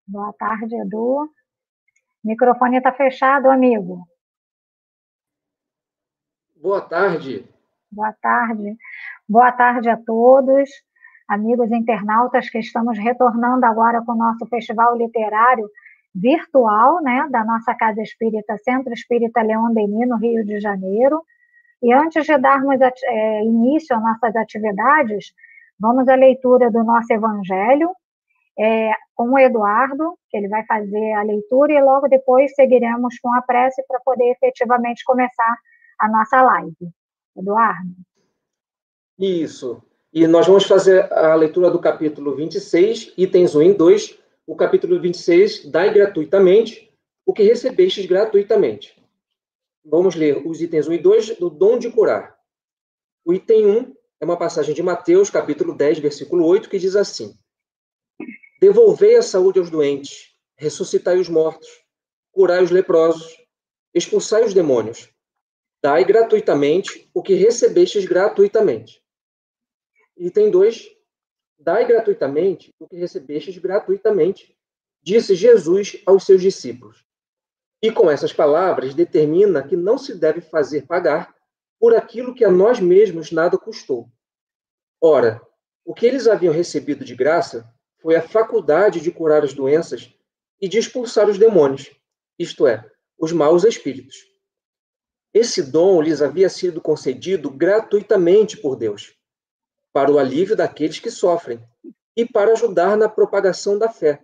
Boa tarde, Edu. O microfone está fechado, amigo. Boa tarde. Boa tarde. Boa tarde a todos, amigos internautas, que estamos retornando agora com o nosso festival literário virtual, né, da nossa Casa Espírita, Centro Espírita Leon Denis, no Rio de Janeiro. E antes de darmos início às nossas atividades, vamos à leitura do nosso Evangelho, com o Eduardo, que ele vai fazer a leitura, e logo depois seguiremos com a prece para poder efetivamente começar a nossa live. Eduardo. Isso. E nós vamos fazer a leitura do capítulo 26, itens 1 e 2. O capítulo 26, dai gratuitamente o que recebestes gratuitamente. Vamos ler os itens 1 e 2 do dom de curar. O item 1 é uma passagem de Mateus, capítulo 10, versículo 8, que diz assim: Devolvei a saúde aos doentes, ressuscitai os mortos, curai os leprosos, expulsai os demônios. Dai gratuitamente o que recebestes gratuitamente. Item 2. Dai gratuitamente o que recebestes gratuitamente, disse Jesus aos seus discípulos. E com essas palavras determina que não se deve fazer pagar por aquilo que a nós mesmos nada custou. Ora, o que eles haviam recebido de graça foi a faculdade de curar as doenças e de expulsar os demônios, isto é, os maus espíritos. Esse dom lhes havia sido concedido gratuitamente por Deus, para o alívio daqueles que sofrem e para ajudar na propagação da fé.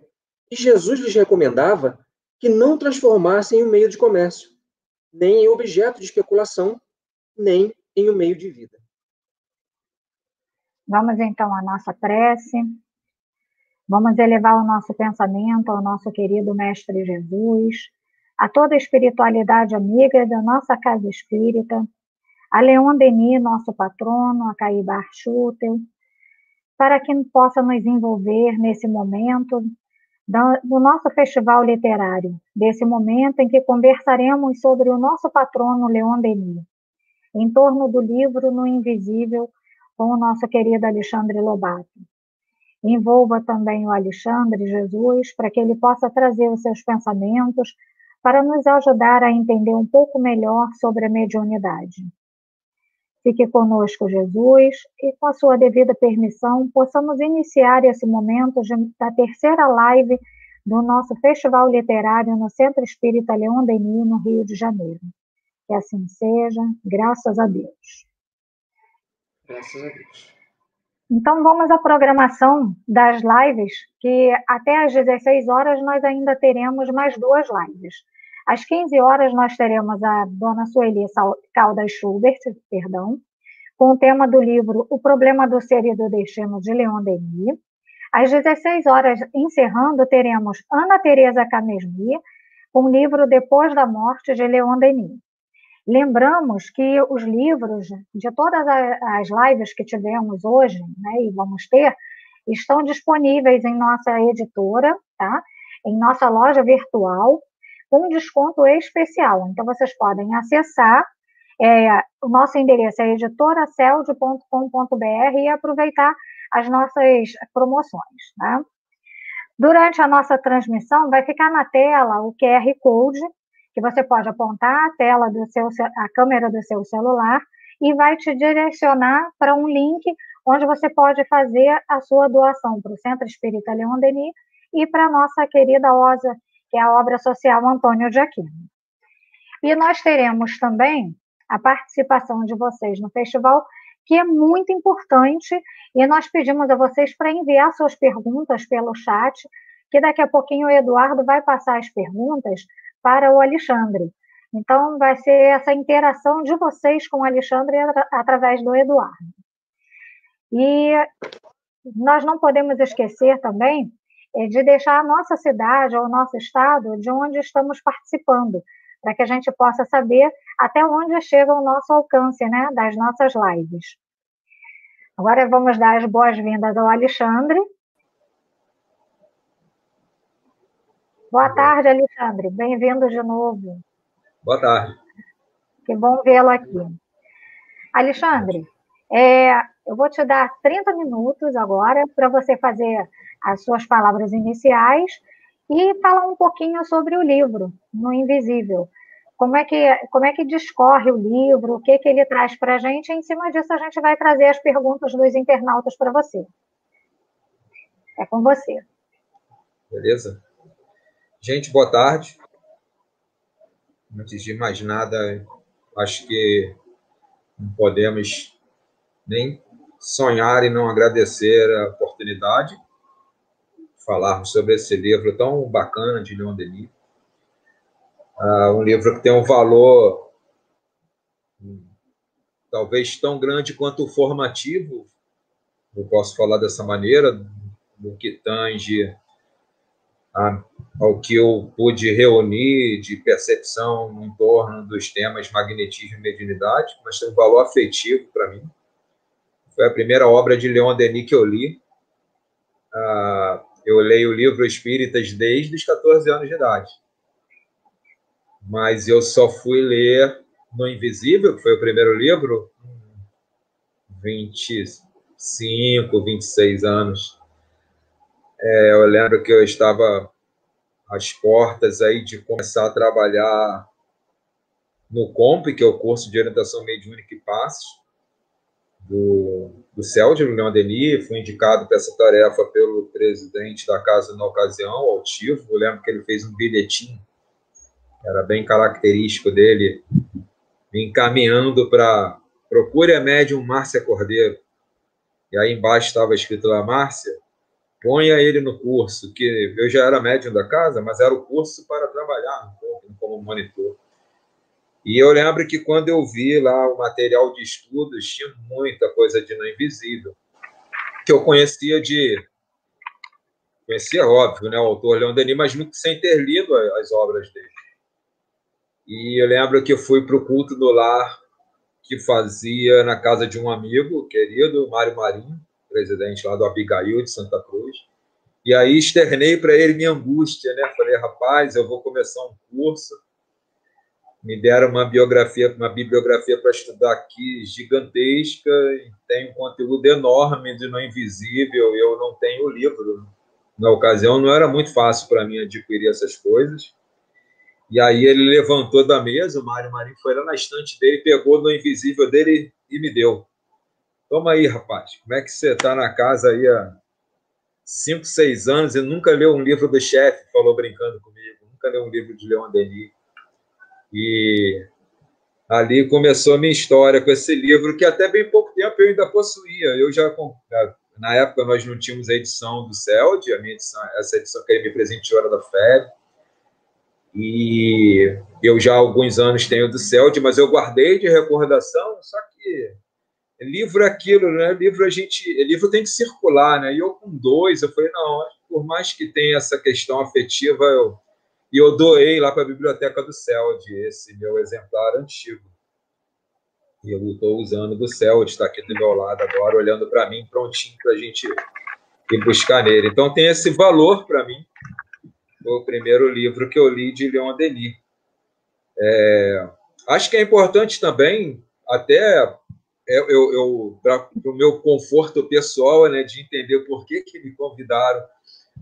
E Jesus lhes recomendava que não transformassem em um meio de comércio, nem em objeto de especulação, nem em um meio de vida. Vamos então à nossa prece. Vamos elevar o nosso pensamento ao nosso querido Mestre Jesus, a toda a espiritualidade amiga da nossa Casa Espírita, a Leon Denis, nosso patrono, a Caibar Schutel, para que possa nos envolver nesse momento do nosso festival literário, desse momento em que conversaremos sobre o nosso patrono Leon Denis, em torno do livro No Invisível, com o nosso querido Alexandre Lobato. Envolva também o Alexandre Jesus, para que ele possa trazer os seus pensamentos, para nos ajudar a entender um pouco melhor sobre a mediunidade. Fique conosco, Jesus, e com a sua devida permissão, possamos iniciar esse momento da terceira live do nosso Festival Literário no Centro Espírita Leon Denis, no Rio de Janeiro. Que assim seja, graças a Deus. Graças a Deus. Então, vamos à programação das lives, que até às 16 horas nós ainda teremos mais duas lives. Às 15 horas nós teremos a dona Sueli Caldas Schubert, com o tema do livro O Problema do Ser e do Destino, de Leon Denis. Às 16 horas, encerrando, teremos Ana Teresa Camesmi, com o livro Depois da Morte, de Leon Denis. Lembramos que os livros de todas as lives que tivemos hoje, né, e vamos ter, estão disponíveis em nossa editora, tá? Em nossa loja virtual, com desconto especial. Então, vocês podem acessar, o nosso endereço é editoracelde.com.br e aproveitar as nossas promoções, tá? Durante a nossa transmissão, vai ficar na tela o QR Code, que você pode apontar a câmera do seu celular e vai te direcionar para um link onde você pode fazer a sua doação para o Centro Espírita Leon Denis e para a nossa querida OSA, que é a Obra Social Antônio de Aquino. E nós teremos também a participação de vocês no festival, que é muito importante, e nós pedimos a vocês para enviar suas perguntas pelo chat, que daqui a pouquinho o Eduardo vai passar as perguntas para o Alexandre. Então, vai ser essa interação de vocês com o Alexandre através do Eduardo. E nós não podemos esquecer também de deixar a nossa cidade ou o nosso estado de onde estamos participando, para que a gente possa saber até onde chega o nosso alcance, né, das nossas lives. Agora vamos dar as boas-vindas ao Alexandre. Boa tarde, Alexandre. Bem-vindo de novo. Boa tarde. Que bom vê-lo aqui. Alexandre, eu vou te dar 30 minutos agora para você fazer as suas palavras iniciais e falar um pouquinho sobre o livro, No Invisível. Como é que discorre o livro, o que ele traz para a gente, e em cima disso a gente vai trazer as perguntas dos internautas para você. É com você. Beleza? Gente, boa tarde. Antes de mais nada, acho que não podemos nem sonhar e não agradecer a oportunidade de falarmos sobre esse livro tão bacana de Leon Denis. Um livro que tem um valor talvez tão grande quanto o formativo, eu posso falar dessa maneira, no que tange ao que eu pude reunir de percepção em torno dos temas magnetismo e mediunidade, mas tem um valor afetivo para mim. Foi a primeira obra de Leon Denis que eu li. Eu leio o livro Espíritas desde os 14 anos de idade, mas eu só fui ler No Invisível, que foi o primeiro livro, 25, 26 anos. Eu lembro que eu estava às portas aí de começar a trabalhar no COMP, que é o curso de orientação mediúnica e passos, do CELD, do Leon Denis. Fui indicado para essa tarefa pelo presidente da casa na ocasião, Altivo. Eu lembro que ele fez um bilhetinho, era bem característico dele, me encaminhando para procure a médium Márcia Cordeiro. E aí embaixo estava escrito lá, Márcia, ponha ele no curso, que eu já era médium da casa, mas era o curso para trabalhar como monitor. E eu lembro que quando eu vi lá o material de estudos, tinha muita coisa de No Invisível, que eu conhecia, óbvio, né, o autor Leon Denis, mas nunca sem ter lido as obras dele. E eu lembro que eu fui para o culto do lar que fazia na casa de um amigo querido, Mário Marinho, presidente lá do Abigail de Santa Cruz. E aí externei para ele minha angústia, né? Falei, rapaz, eu vou começar um curso. Me deram uma bibliografia para estudar aqui gigantesca, e tem um conteúdo enorme de No Invisível, eu não tenho o livro. Na ocasião não era muito fácil para mim adquirir essas coisas. E aí ele levantou da mesa, o Mário Marinho foi lá na estante dele, pegou No Invisível dele e me deu. Toma aí, rapaz, como é que você está na casa aí há 5, 6 anos e nunca leu um livro do chefe? Falou brincando comigo, nunca leu um livro de Leon Denis. E ali começou a minha história com esse livro, que até bem pouco tempo eu ainda possuía. Eu já, na época, nós não tínhamos a edição do CELD, essa edição que ele me presenteou era da FEB, e eu já há alguns anos tenho do CELD, mas eu guardei de recordação, só que livro é aquilo, né? Livro tem que circular, né? E eu com 2, eu falei, não, por mais que tenha essa questão afetiva, eu doei lá para a biblioteca do CELD, esse meu exemplar antigo. E eu estou usando do CELD, está aqui do meu lado agora, olhando para mim, prontinho para a gente ir buscar nele. Então tem esse valor para mim. Foi o primeiro livro que eu li de Leon Denis. Acho que é importante também, até para o meu conforto pessoal, né, de entender por que me convidaram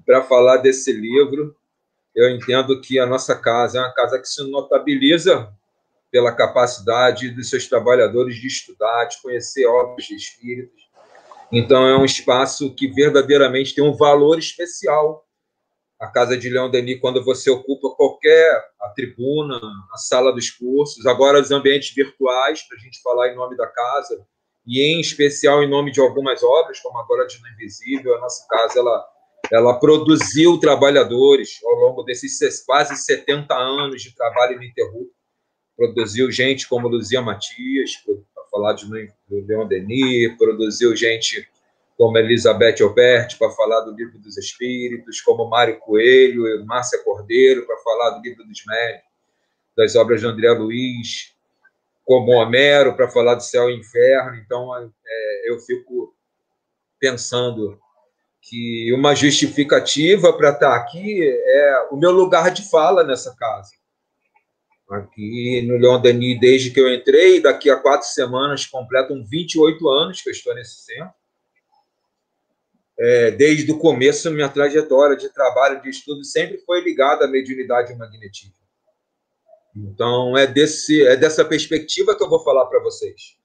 para falar desse livro. Eu entendo que a nossa casa é uma casa que se notabiliza pela capacidade dos seus trabalhadores de estudar, de conhecer obras de espíritos. Então, é um espaço que verdadeiramente tem um valor especial. A casa de Leon Denis, quando você ocupa a tribuna, a sala dos cursos, agora os ambientes virtuais, para a gente falar em nome da casa, e em especial em nome de algumas obras, como agora de No Invisível, a nossa casa ela produziu trabalhadores ao longo desses quase 70 anos de trabalho ininterrupto. Produziu gente como Luzia Matias, para falar do Leon Denis, produziu gente como Elizabeth Alberti, para falar do Livro dos Espíritos, como Mário Coelho e Márcia Cordeiro, para falar do Livro dos Médiuns, das obras de André Luiz, como Homero, para falar do Céu e Inferno. Então, eu fico pensando que uma justificativa para estar aqui é o meu lugar de fala nessa casa. Aqui no Leon Denis, desde que eu entrei, daqui a 4 semanas completam 28 anos que eu estou nesse centro. desde o começo, minha trajetória de trabalho, de estudo, sempre foi ligada à mediunidade e ao magnetismo. Então, é dessa perspectiva que eu vou falar para vocês.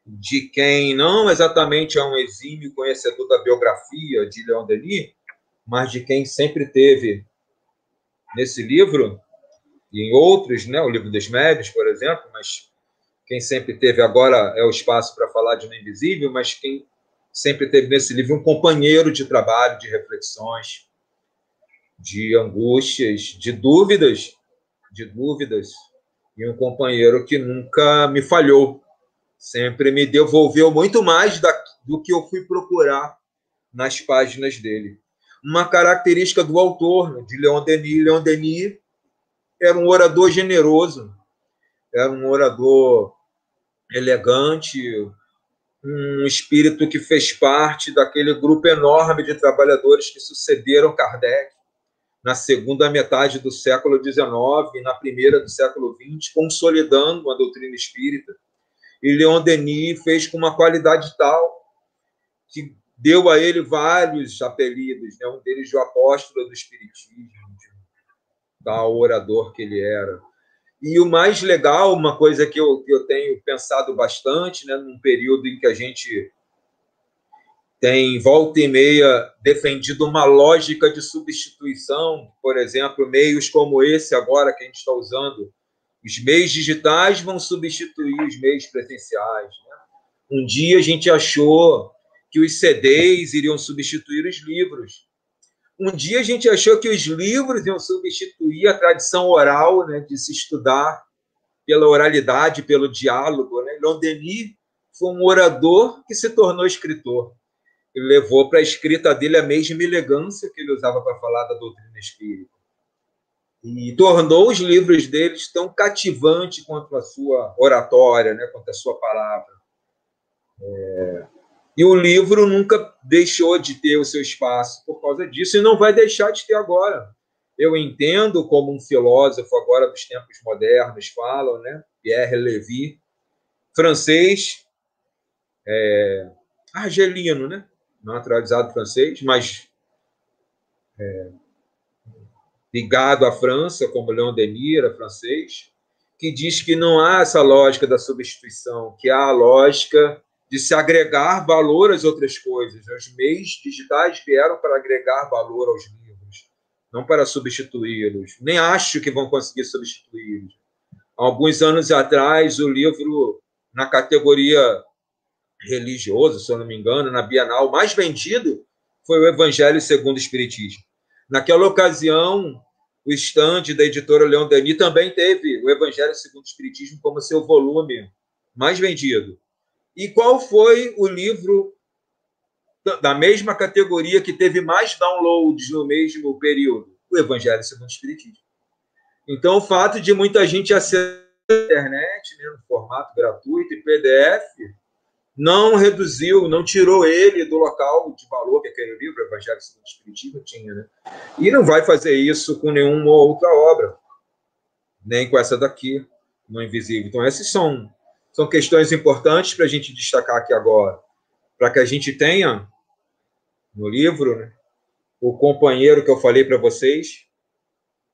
De quem não exatamente é um exímio conhecedor da biografia de Leon Denis, mas de quem sempre teve nesse livro, e em outros, né, o Livro dos Médiuns, por exemplo, mas quem sempre teve agora é o espaço para falar de No Invisível, mas quem sempre teve nesse livro um companheiro de trabalho, de reflexões, de angústias, de dúvidas, e um companheiro que nunca me falhou, sempre me devolveu muito mais do que eu fui procurar nas páginas dele. Uma característica do autor, de Leon Denis. Leon Denis era um orador generoso, era um orador elegante, um espírito que fez parte daquele grupo enorme de trabalhadores que sucederam Kardec na segunda metade do século XIX e na primeira do século XX, consolidando a doutrina espírita. E Leon Denis fez com uma qualidade tal que deu a ele vários apelidos, né? Um deles de o apóstolo do espiritismo, tal orador que ele era. E o mais legal, uma coisa que eu tenho pensado bastante, né, num período em que a gente tem, volta e meia, defendido uma lógica de substituição, por exemplo, meios como esse agora que a gente está usando, os meios digitais vão substituir os meios presenciais, né? Um dia a gente achou que os CDs iriam substituir os livros. Um dia a gente achou que os livros iam substituir a tradição oral, né, de se estudar pela oralidade, pelo diálogo, né? Leon Denis foi um orador que se tornou escritor. Ele levou para a escrita dele a mesma elegância que ele usava para falar da doutrina espírita. E tornou os livros deles tão cativantes quanto a sua oratória, né? Quanto a sua palavra. E o livro nunca deixou de ter o seu espaço por causa disso, e não vai deixar de ter agora. Eu entendo, como um filósofo agora dos tempos modernos falam, né? Pierre Lévy, francês, argelino, né? Naturalizado francês, mas ligado à França, como Leon Denis era francês, que diz que não há essa lógica da substituição, que há a lógica de se agregar valor às outras coisas. Os meios digitais vieram para agregar valor aos livros, não para substituí-los. Nem acho que vão conseguir substituí-los. Há alguns anos atrás, o livro, na categoria religioso, se eu não me engano, na Bienal, mais vendido foi o Evangelho segundo o Espiritismo. Naquela ocasião, o estande da editora Leon Denis também teve o Evangelho segundo o Espiritismo como seu volume mais vendido. E qual foi o livro da mesma categoria que teve mais downloads no mesmo período? O Evangelho segundo o Espiritismo. Então, o fato de muita gente acessar a internet, né, no formato gratuito e PDF, não reduziu, não tirou ele do local de valor que aquele livro, o Evangelho segundo o Espiritismo, tinha. Né? E não vai fazer isso com nenhuma outra obra, nem com essa daqui, No Invisível. Então, essas são questões importantes para a gente destacar aqui agora, para que a gente tenha no livro, né, o companheiro que eu falei para vocês,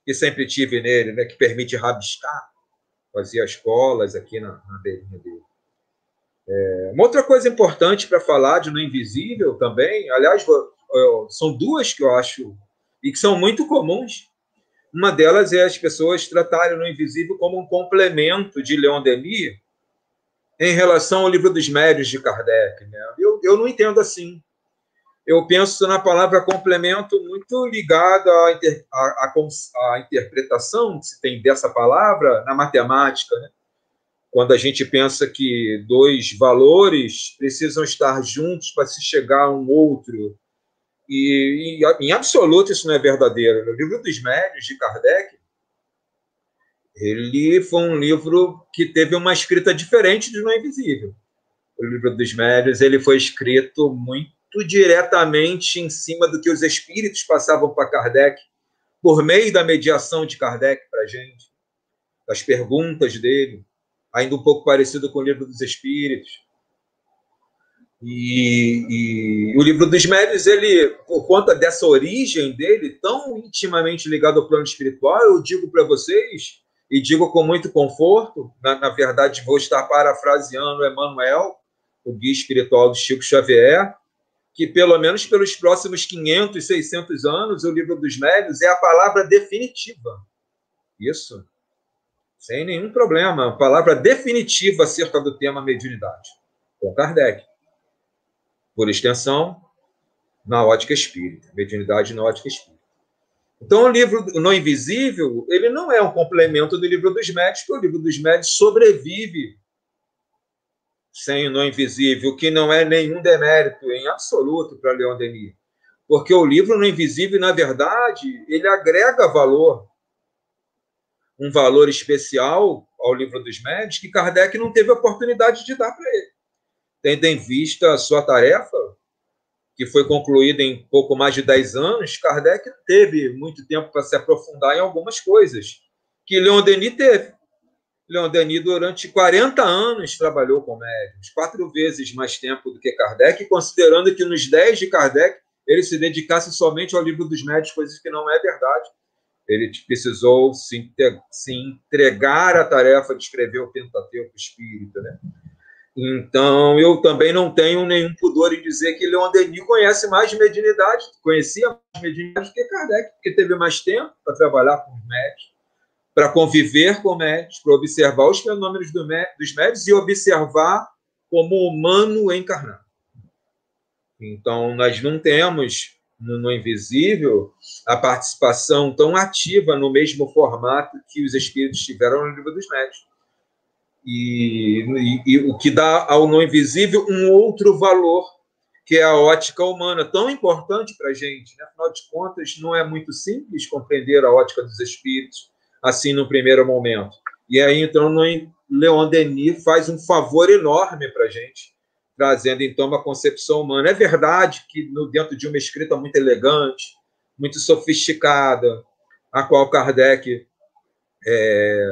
que sempre tive nele, né, que permite rabiscar, fazia as colas aqui na beirinha dele. Uma outra coisa importante para falar de No Invisível também, aliás, são duas que eu acho e que são muito comuns. Uma delas é as pessoas tratarem No Invisível como um complemento de Leon Denis em relação ao Livro dos Médiuns de Kardec. Né? Eu não entendo assim. Eu penso na palavra complemento muito ligada à interpretação que se tem dessa palavra na matemática, né? Quando a gente pensa que dois valores precisam estar juntos para se chegar a um outro. E em absoluto isso não é verdadeiro. O Livro dos Médiuns de Kardec, ele foi um livro que teve uma escrita diferente de No Invisível. O Livro dos Médiuns ele foi escrito muito diretamente em cima do que os espíritos passavam para Kardec, por meio da mediação de Kardec para a gente, das perguntas dele, ainda um pouco parecido com o Livro dos Espíritos. E o Livro dos Médiuns, ele, por conta dessa origem dele, tão intimamente ligado ao plano espiritual, eu digo para vocês, e digo com muito conforto, na verdade vou estar parafraseando Emmanuel, o guia espiritual do Chico Xavier, que pelo menos pelos próximos 500, 600 anos, o Livro dos Médiuns é a palavra definitiva. Isso, sem nenhum problema, a palavra definitiva acerca do tema mediunidade, com Kardec. Por extensão, na ótica espírita, mediunidade na ótica espírita. Então, o livro No Invisível, ele não é um complemento do Livro dos Médiuns, porque o Livro dos Médiuns sobrevive sem o No Invisível, que não é nenhum demérito em absoluto para Leon Denis. Porque o livro No Invisível, na verdade, ele agrega valor, um valor especial ao Livro dos Médiuns que Kardec não teve oportunidade de dar para ele. Tendo em vista a sua tarefa, que foi concluída em pouco mais de 10 anos, Kardec teve muito tempo para se aprofundar em algumas coisas que Leon Denis teve. Leon Denis, durante 40 anos, trabalhou com médiuns, 4 vezes mais tempo do que Kardec, considerando que nos 10 de Kardec ele se dedicasse somente ao Livro dos Médiuns, coisas que não é verdade. Ele precisou se entregar à tarefa de escrever o Pentateuco Espírita, né? Então, eu também não tenho nenhum pudor em dizer que Leon Denis conhecia mais mediunidade que Kardec, porque teve mais tempo para trabalhar com os médiuns, para conviver com médiuns, para observar os fenômenos dos médiuns e observar como humano encarnado. Então, nós não temos no Invisível a participação tão ativa no mesmo formato que os espíritos tiveram no Livro dos Médiuns. E o que dá ao No Invisível um outro valor, que é a ótica humana, tão importante para a gente, né? Afinal de contas, não é muito simples compreender a ótica dos espíritos, assim, no primeiro momento. E aí, então, Leon Denis faz um favor enorme para a gente, trazendo, então, uma concepção humana. É verdade que, dentro de uma escrita muito elegante, muito sofisticada, a qual Kardec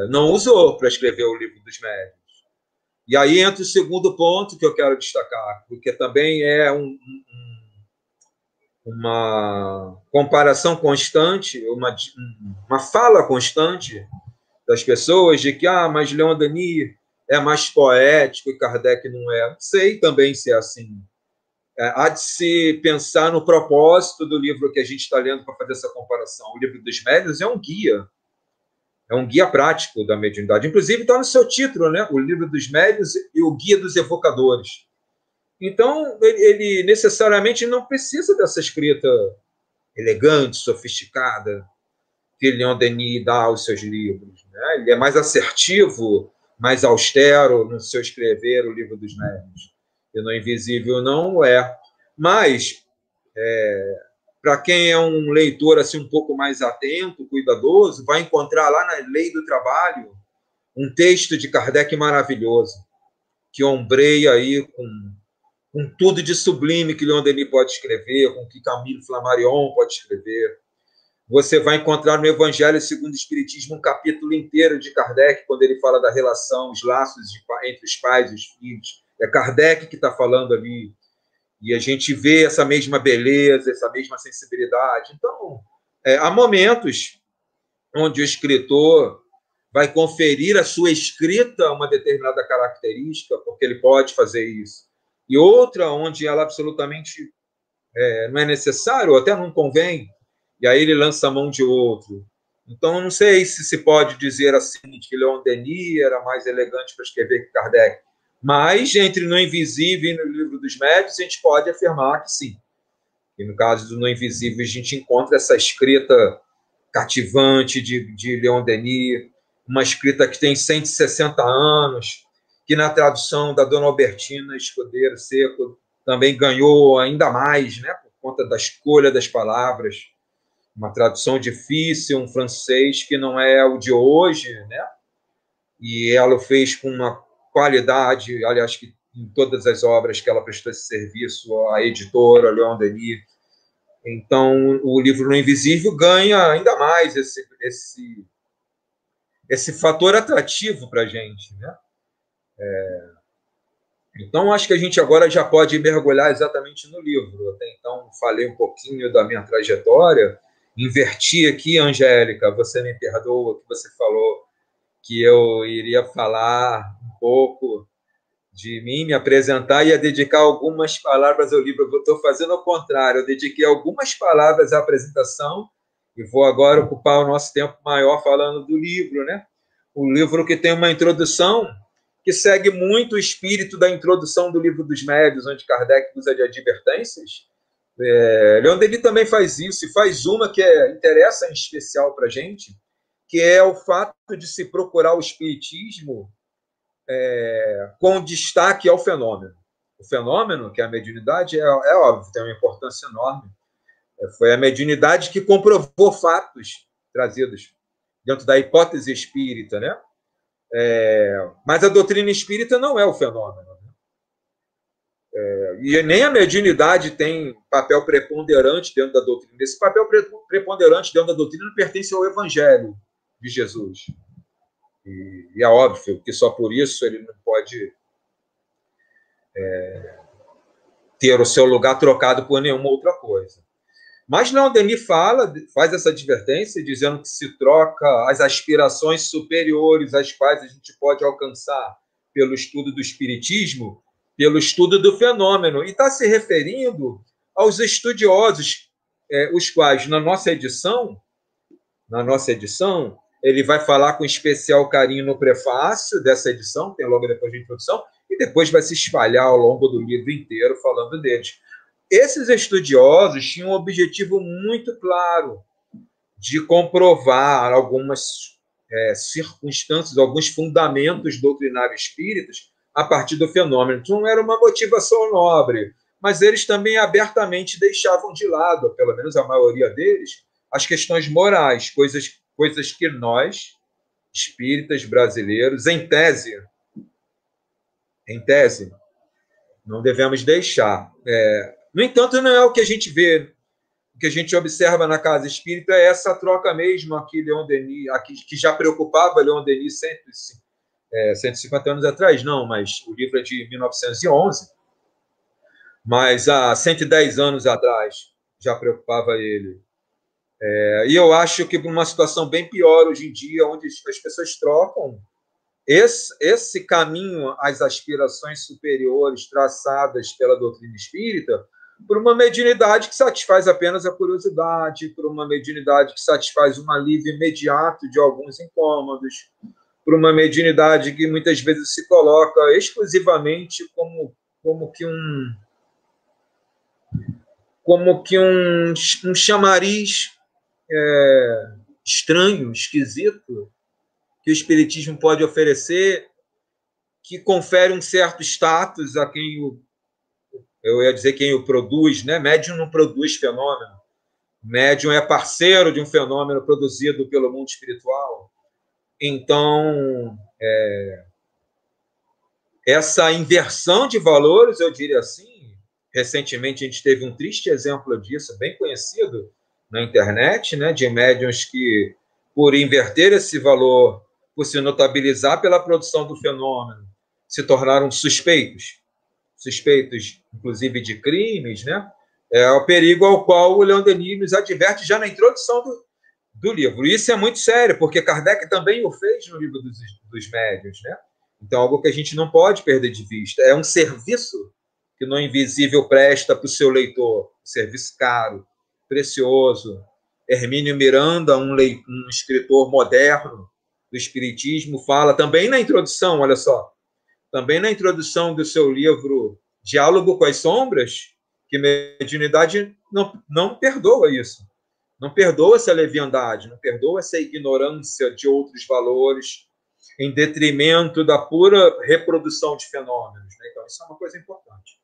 não usou para escrever o Livro dos Médiuns. E aí entra o segundo ponto que eu quero destacar, porque também é uma comparação constante, uma fala constante das pessoas de que, mas Leon Denis é mais poético e Kardec não é. Não sei também se é assim. Há de se pensar no propósito do livro que a gente está lendo para fazer essa comparação. O Livro dos Médiuns é um guia prático da mediunidade. Inclusive, está no seu título, né? O Livro dos Médiuns e o Guia dos Evocadores. Então, ele necessariamente não precisa dessa escrita elegante, sofisticada, que Leon Denis dá aos seus livros, né? Ele é mais assertivo, mais austero no seu escrever o Livro dos Médiuns. E No Invisível não é. Mas, para quem é um leitor assim, um pouco mais atento, cuidadoso, vai encontrar lá na Lei do Trabalho um texto de Kardec maravilhoso, que ombreia aí com tudo de sublime que Leon Denis pode escrever, com que Camille Flammarion pode escrever. Você vai encontrar no Evangelho segundo o Espiritismo um capítulo inteiro de Kardec, quando ele fala da relação, os laços entre os pais e os filhos. É Kardec que está falando ali. E a gente vê essa mesma beleza, essa mesma sensibilidade. Então, há momentos onde o escritor vai conferir à sua escrita uma determinada característica, porque ele pode fazer isso. E outra onde ela absolutamente não é necessário, ou até não convém, e aí ele lança a mão de outro. Então, eu não sei se pode dizer assim que Leon Denis era mais elegante para escrever que Kardec. Mas, entre No Invisível e no Livro dos Médiuns, a gente pode afirmar que sim. E no caso do No Invisível, a gente encontra essa escrita cativante de Leon Denis, uma escrita que tem 160 anos, que na tradução da Dona Albertina Escudeiro Seco também ganhou ainda mais, né, por conta da escolha das palavras. Uma tradução difícil, um francês que não é o de hoje, né? E ela o fez com uma qualidade, aliás, que em todas as obras que ela prestou esse serviço, a editora, Leon Denis. Então, o livro No Invisível ganha ainda mais esse fator atrativo para a gente, né? Então, acho que a gente agora já pode mergulhar exatamente no livro. Até então, falei um pouquinho da minha trajetória, inverti aqui, Angélica, você me perdoa que você falou que eu iria falar um pouco de mim, me apresentar e ia dedicar algumas palavras ao livro. Eu estou fazendo ao contrário, eu dediquei algumas palavras à apresentação e vou agora ocupar o nosso tempo maior falando do livro, né? O livro que tem uma introdução que segue muito o espírito da introdução do Livro dos Médiuns, onde Kardec usa de advertências. Leon Denis também faz isso, e faz uma que interessa em especial para a gente, que é o fato de se procurar o espiritismo com destaque ao fenômeno. O fenômeno, que é a mediunidade, é óbvio, tem uma importância enorme. Foi a mediunidade que comprovou fatos trazidos dentro da hipótese espírita, né? Mas a doutrina espírita não é o fenômeno. E nem a mediunidade tem papel preponderante dentro da doutrina. Esse papel preponderante dentro da doutrina pertence ao Evangelho de Jesus. E é óbvio que só por isso ele não pode ter o seu lugar trocado por nenhuma outra coisa. Mas Leon Denis faz essa advertência, dizendo que se troca as aspirações superiores às quais a gente pode alcançar pelo estudo do espiritismo, pelo estudo do fenômeno. E está se referindo aos estudiosos, os quais, na nossa edição, ele vai falar com especial carinho no prefácio dessa edição, tem logo depois da introdução, e depois vai se espalhar ao longo do livro inteiro falando deles. Esses estudiosos tinham um objetivo muito claro de comprovar algumas circunstâncias, alguns fundamentos doutrinários espíritas a partir do fenômeno. Então, não era uma motivação nobre, mas eles também abertamente deixavam de lado, pelo menos a maioria deles, as questões morais, coisas que nós, espíritas brasileiros, em tese, não devemos deixar. No entanto, não é o que a gente vê, o que a gente observa na casa espírita é essa troca mesmo aqui, Leon Denis, que já preocupava Leon Denis 150 anos atrás, não, mas o livro é de 1911, mas há 110 anos atrás já preocupava ele. E eu acho que uma situação bem pior hoje em dia, onde as pessoas trocam esse caminho às aspirações superiores traçadas pela doutrina espírita por uma mediunidade que satisfaz apenas a curiosidade, por uma mediunidade que satisfaz um alívio imediato de alguns incômodos, por uma mediunidade que muitas vezes se coloca exclusivamente como que um chamariz estranho, esquisito, que o espiritismo pode oferecer, que confere um certo status a quem eu ia dizer quem o produz, né? Médium não produz fenômeno. Médium é parceiro de um fenômeno produzido pelo mundo espiritual. Então, essa inversão de valores, eu diria assim, recentemente a gente teve um triste exemplo disso, bem conhecido na internet, né? De médiums que, por inverter esse valor, por se notabilizar pela produção do fenômeno, se tornaram suspeitos, inclusive, de crimes, né? É o perigo ao qual o Leon Denis nos adverte já na introdução do livro. E isso é muito sério, porque Kardec também o fez no livro dos médiuns, né? Então, algo que a gente não pode perder de vista. É um serviço que no Invisível presta para o seu leitor, um serviço caro, precioso. Hermínio Miranda, um escritor moderno do Espiritismo, fala também na introdução, olha só, também na introdução do seu livro Diálogo com as Sombras, que mediunidade não perdoa isso, não perdoa essa leviandade, não perdoa essa ignorância de outros valores em detrimento da pura reprodução de fenômenos, né? Então, isso é uma coisa importante.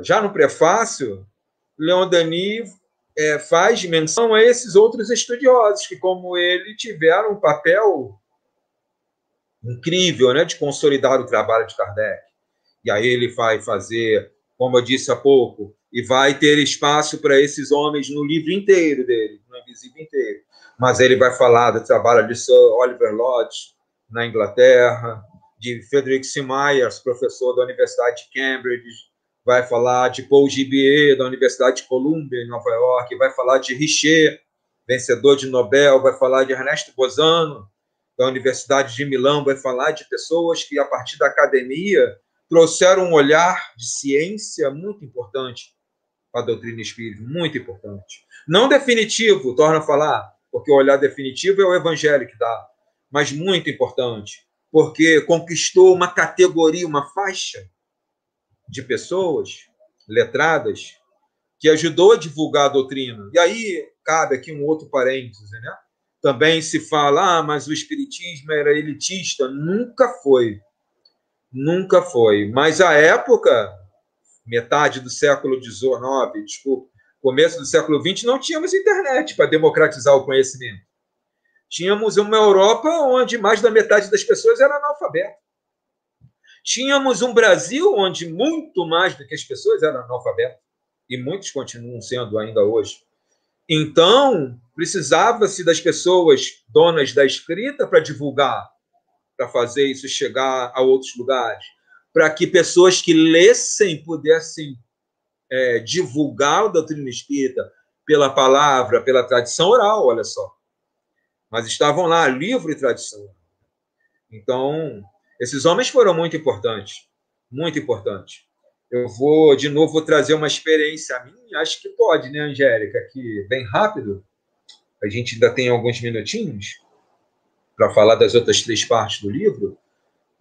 Já no prefácio, Leon Denis faz menção a esses outros estudiosos que, como ele, tiveram um papel incrível, né, de consolidar o trabalho de Kardec. E aí ele vai fazer, como eu disse há pouco, e vai ter espaço para esses homens no livro inteiro dele, no Invisível inteiro. Mas ele vai falar do trabalho de Sir Oliver Lodge, na Inglaterra, de Frederick C. Myers, professor da Universidade de Cambridge, vai falar de Paul Gibier, da Universidade de Columbia, em Nova York, vai falar de Richer, vencedor de Nobel, vai falar de Ernesto Bozano, da Universidade de Milão, vai falar de pessoas que, a partir da academia, trouxeram um olhar de ciência muito importante para a doutrina espírita, muito importante. Não definitivo, torna a falar, porque o olhar definitivo é o evangelho que dá, mas muito importante, porque conquistou uma categoria, uma faixa de pessoas letradas que ajudou a divulgar a doutrina. E aí cabe aqui um outro parêntese, né? Também se fala, mas o espiritismo era elitista. Nunca foi. Nunca foi. Mas a época, metade do século XIX, desculpa, começo do século XX, não tínhamos internet para democratizar o conhecimento. Tínhamos uma Europa onde mais da metade das pessoas era analfabeta. Tínhamos um Brasil onde muito mais do que as pessoas eram analfabetas. E muitos continuam sendo ainda hoje. Então, precisava-se das pessoas donas da escrita para divulgar, para fazer isso chegar a outros lugares, para que pessoas que lessem pudessem divulgar a doutrina espírita pela palavra, pela tradição oral, olha só. Mas estavam lá, livro e tradição. Então, esses homens foram muito importantes, muito importantes. Eu vou, de novo, trazer uma experiência minha, acho que pode, né, Angélica? Aqui, bem rápido, a gente ainda tem alguns minutinhos para falar das outras 3 partes do livro,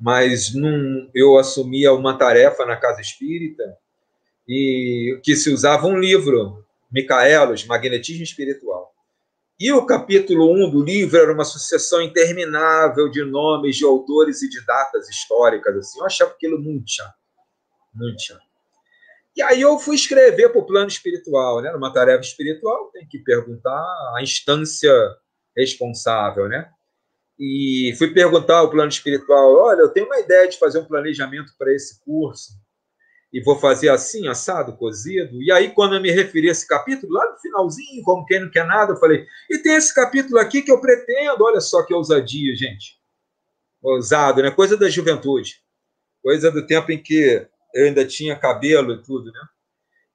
mas eu assumia uma tarefa na Casa Espírita e que se usava um livro, Micaelos, Magnetismo Espiritual. E o capítulo 1 do livro era uma sucessão interminável de nomes, de autores e de datas históricas. Assim. Eu achava aquilo muito chato. Muito chato. E aí eu fui escrever para o plano espiritual, né? Numa tarefa espiritual, tem que perguntar a instância responsável, né? E fui perguntar ao plano espiritual, olha, eu tenho uma ideia de fazer um planejamento para esse curso, e vou fazer assim, assado, cozido. E aí, quando eu me referi a esse capítulo, lá no finalzinho, como quem não quer nada, eu falei, e tem esse capítulo aqui que eu pretendo, olha só que ousadia, gente. Ousado, né? Coisa da juventude. Coisa do tempo em que eu ainda tinha cabelo e tudo, né?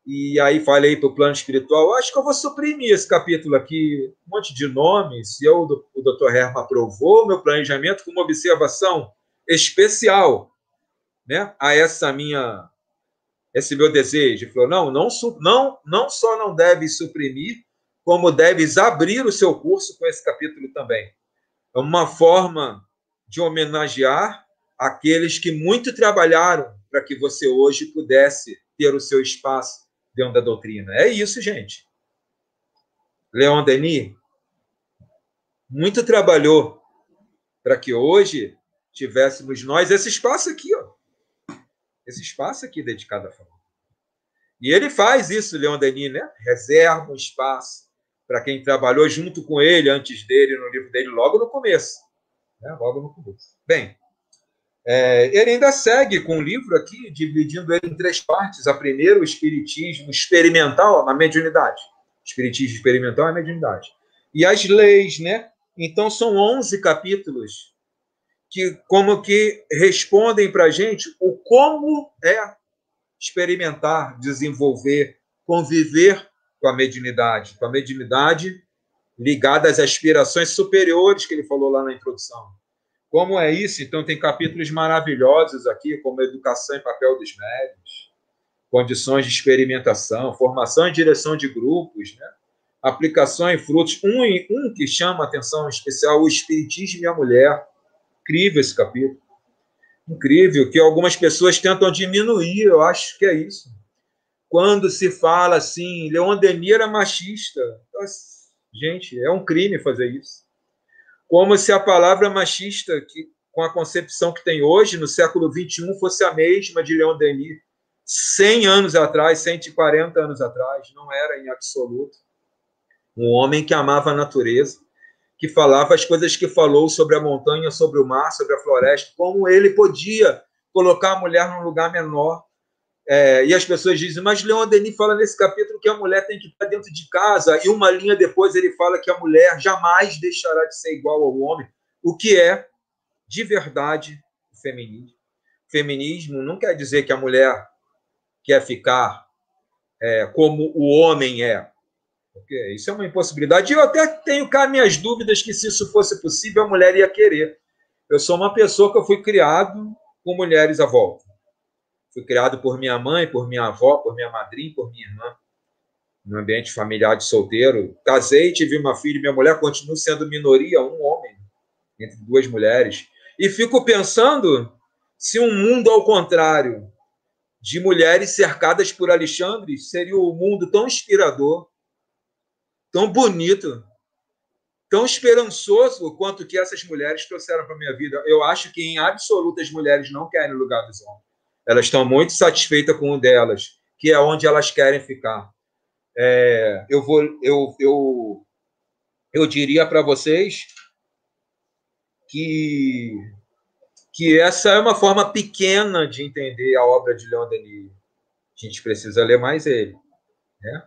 E aí falei para o plano espiritual, acho que eu vou suprimir esse capítulo aqui, um monte de nomes, e o Dr. Herman aprovou meu planejamento com uma observação especial, né, a esse meu desejo. Ele falou, não só não deves suprimir, como deves abrir o seu curso com esse capítulo também. É uma forma de homenagear aqueles que muito trabalharam para que você hoje pudesse ter o seu espaço dentro da doutrina. É isso, gente. Leon Denis muito trabalhou para que hoje tivéssemos nós esse espaço aqui, ó. Esse espaço aqui dedicado à família. E ele faz isso, Leon Denis, né? Reserva um espaço para quem trabalhou junto com ele, antes dele, no livro dele, logo no começo. Né? Logo no começo. Bem, ele ainda segue com o livro aqui, dividindo ele em 3 partes. A primeira, o espiritismo experimental, a mediunidade. Espiritismo experimental é a mediunidade. E as leis, né? Então, são 11 capítulos que como que respondem para a gente o como é experimentar, desenvolver, conviver com a mediunidade ligada às aspirações superiores que ele falou lá na introdução. Como é isso? Então, tem capítulos maravilhosos aqui, como educação e papel dos médiuns, condições de experimentação, formação e direção de grupos, né? Aplicação e frutos. Um que chama a atenção especial, o espiritismo e a mulher. Incrível esse capítulo. Incrível, que algumas pessoas tentam diminuir, eu acho que é isso. Quando se fala assim, Leon Denis era machista. Gente, é um crime fazer isso. Como se a palavra machista, que, com a concepção que tem hoje, no século XXI, fosse a mesma de Leon Denis 100 anos atrás, 140 anos atrás. Não era em absoluto. Um homem que amava a natureza, que falava as coisas que falou sobre a montanha, sobre o mar, sobre a floresta, como ele podia colocar a mulher num lugar menor. E as pessoas dizem, mas Leon Denis fala nesse capítulo que a mulher tem que estar dentro de casa, e uma linha depois ele fala que a mulher jamais deixará de ser igual ao homem, o que é, de verdade, feminismo. Feminismo não quer dizer que a mulher quer ficar como o homem é. Porque isso é uma impossibilidade. E eu até tenho cá minhas dúvidas que, se isso fosse possível, a mulher ia querer. Eu sou uma pessoa que eu fui criado com mulheres à volta. Fui criado por minha mãe, por minha avó, por minha madrinha, por minha irmã, no ambiente familiar de solteiro. Casei, tive uma filha, minha mulher continua sendo minoria, um homem, entre duas mulheres. E fico pensando se um mundo ao contrário, de mulheres cercadas por Alexandre, seria um mundo tão inspirador, tão bonito, tão esperançoso quanto que essas mulheres trouxeram para a minha vida. Eu acho que, em absoluto, as mulheres não querem o lugar dos homens. Elas estão muito satisfeitas com o delas, que é onde elas querem ficar. Eu diria para vocês que essa é uma forma pequena de entender a obra de Leon Denis. A gente precisa ler mais ele, né?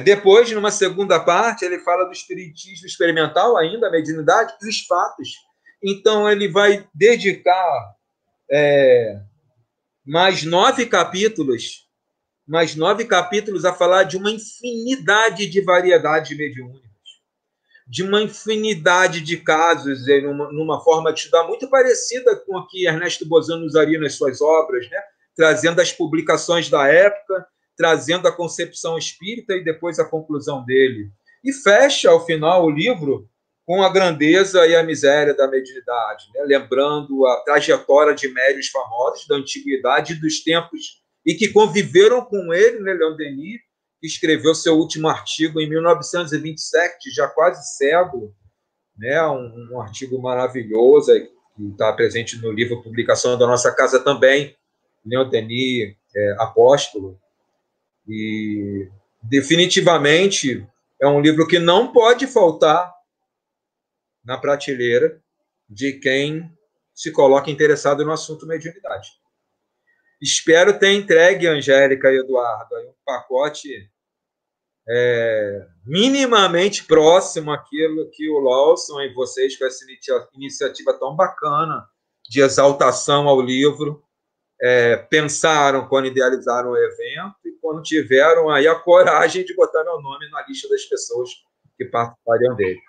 Depois, numa segunda parte, ele fala do espiritismo experimental ainda, a mediunidade e os fatos. Então, ele vai dedicar mais 9 capítulos a falar de uma infinidade de variedades mediúnicas, de uma infinidade de casos, numa forma de estudar muito parecida com o que Ernesto Bozano usaria nas suas obras, né? Trazendo as publicações da época, trazendo a concepção espírita e depois a conclusão dele. E fecha, ao final, o livro com a grandeza e a miséria da mediunidade, né? Lembrando a trajetória de médiuns famosos da antiguidade e dos tempos e que conviveram com ele, né? Leon Denis, que escreveu seu último artigo em 1927, já quase cego, né? Um artigo maravilhoso que está presente no livro Publicação da Nossa Casa também, Leon Denis, Apóstolo. E definitivamente é um livro que não pode faltar na prateleira de quem se coloca interessado no assunto mediunidade. Espero ter entregue, Angélica e Eduardo, um pacote minimamente próximo àquilo que o Lawson e vocês, com essa iniciativa tão bacana de exaltação ao livro, pensaram quando idealizaram o evento e quando tiveram aí a coragem de botar meu nome na lista das pessoas que participariam dele.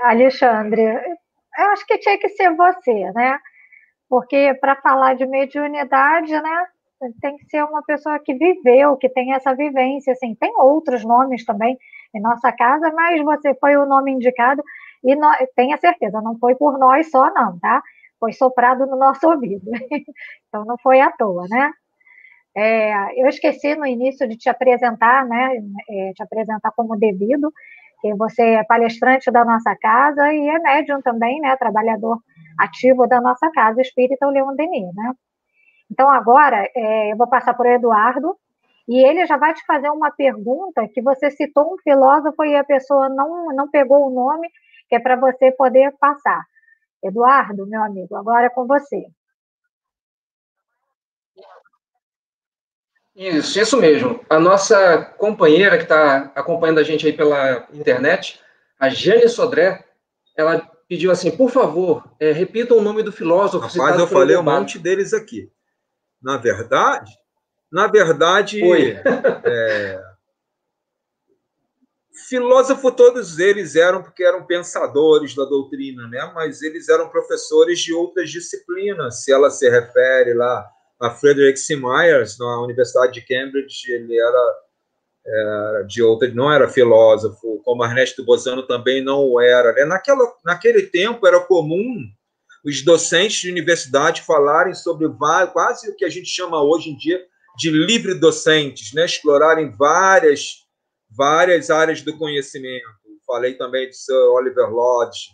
Alexandre, eu acho que tinha que ser você, né? Porque para falar de mediunidade, né, tem que ser uma pessoa que viveu, que tem essa vivência, assim. Tem outros nomes também em nossa casa, mas você foi o nome indicado e tenha certeza, não foi por nós só não, tá? Foi soprado no nosso ouvido, então não foi à toa, né? Eu esqueci no início de te apresentar, né? Te apresentar como devido, que você é palestrante da nossa casa e é médium também, né? Trabalhador ativo da nossa casa espírita, o Leon Denis, né? Então, agora, eu vou passar para o Eduardo, e ele já vai te fazer uma pergunta que você citou um filósofo e a pessoa não pegou o nome, que é para você poder passar. Eduardo, meu amigo, agora é com você. Isso mesmo. A nossa companheira que está acompanhando a gente aí pela internet, a Jane Sodré, ela pediu assim, por favor, repita o nome do filósofo. Rapaz, eu falei um monte deles aqui. Na verdade, filósofo todos eles eram, porque eram pensadores da doutrina, né? Mas eles eram professores de outras disciplinas. Se ela se refere lá a Frederick C. Myers, na Universidade de Cambridge, ele era de outra, não era filósofo, como Ernesto Bozano também não o era, né? Naquele tempo era comum os docentes de universidade falarem sobre quase o que a gente chama hoje em dia de livre docentes, né? Explorarem várias áreas do conhecimento. Falei também de Sir Oliver Lodge,